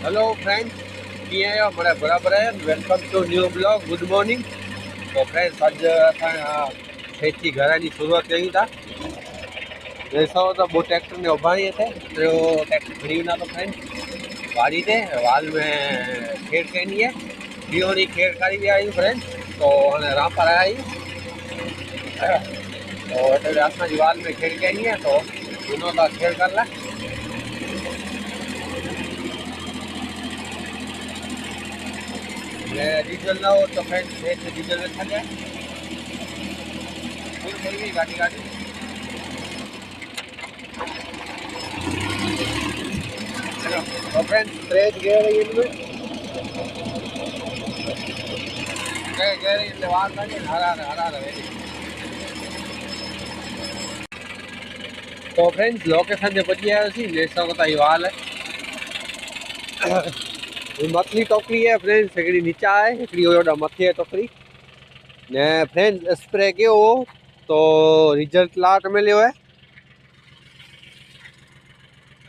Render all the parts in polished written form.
Hello friends, कीअं आहियो? बड़ा बराबर है। Welcome to new blog. Good morning. तो फ्रेंड्स अॼु असां खेती घर जी शुरूआत कयूं था। ॾिसो त ॿ ट्रैक्टर ने उभारी थे, टियों ट्रैक्टर खणी वेंदा तो फ्रेंड्स वाड़ी ते वाल में खेड़ करनी है। ॾींहों ॾींहुं खेड़ करी विया आहियूं फ्रेंड्स। तो हाणे रांपा रहिया आहियूं। तो हिते असांजी वाल में खेड़ करनी है, तो दोनों का खेड़ कर ला। डीजल ना हो तो फ्रेंड्स डीजल में थक जाए। फुल खुल गई गाड़ी गाड़ी। तो फ्रेंड्स ब्रेक गियर इनमें गियर इन वार लगे हरा रहे। तो फ्रेंड्स लोकेशन जे पहुंची आयोसीं। ले सघो था, इहो हाल है। मथली टोकरी है फ्रेंड्स, हिकिड़ी नीचा है, हिकिड़ी होॾां मथे है टोकरी। ने फ्रेंड्स स्प्रे कयो हो तो रिजल्ट लाट मिलियो है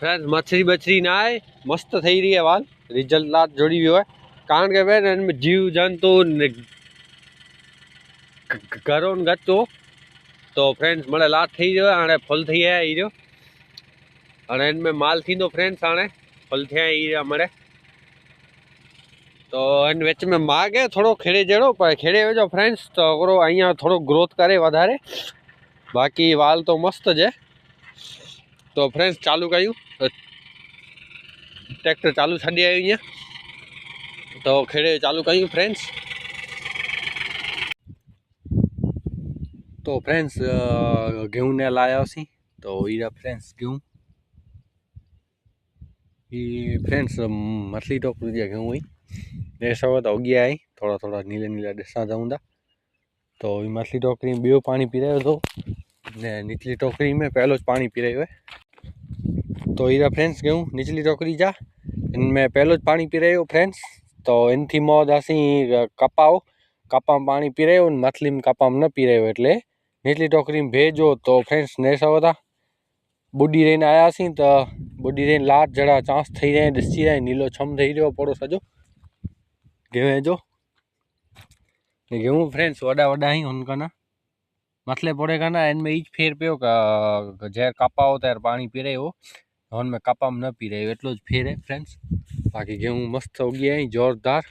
फ्रेंड्स। मछली ना है, मस्त थी रही है वाल। रिजल्ट लाट जोड़ी वियो है, कारण के भाई इनमें जीव जंतु घरों घटि हो। तो फ्रेंड्स मैंने लाट थी वियो है, हाणे फुल थी है ये जो हाणे इनमें माल थींदो फ्रेंड्स। हाणे फुल थिया ये हमारे। तो इन विच में माग है थोड़ो खेड़े जड़ो, पर खेड़े वेझो फ्रेंड्स तो ओकरो अँ थोड़ो ग्रोथ करे वधारे। बाकी वाल तो मस्त है। तो फ्रेंड्स चालू कयूं, ट्रैक्टर चालू छॾे आहियूं अँ। तो खेड़े चालू कयूं फ्रेंड्स। तो फ्रेंड्स गेहूं ने लायासीं। तो ये फ्रेंड्स गेहूं ये फ्रेंड्स मछली टोकरी जा गेहूं हुई। ॾिसो तो उगी आई, थोड़ा थोड़ा नीला नीला ॾिसां जाऊं था। तो ये मछली टोकरी में ॿियो पानी पी रहियो तो ने निचली टोकरी में पहलो पानी पी रहियो है। तो ये फ्रेंड्स गेहूं निचली टोकरी जा इनमें पहलो पानी पी रहियो फ्रेंड्स। तो इनथी मौज असी कपाओ कपा में पानी पी रहियो, मछली में कपा में न पी रहियो, एटले निचली टोकरी में भेजो। तो फ्रेंड्स ने सघो था बुडी रहीने आयासीं। तो बुडी रहीने लाट जड़ा चांस थी रहे ॾिसी रहे, नीलो छम थी रहियो पूरो सॼो गेहूं जो। गेहूं फ्रेंड्स वॾा वॾा ही उनका ना मसले पड़े का ना, इनमें ईच फेर पियो का जैर कपा होता है पानी पी रहे हो, उनमें कपा में न पी रहे हो, एटलो ज फेर है फ्रेंड्स। बाकी गेहूं मस्त उगी है जोरदार।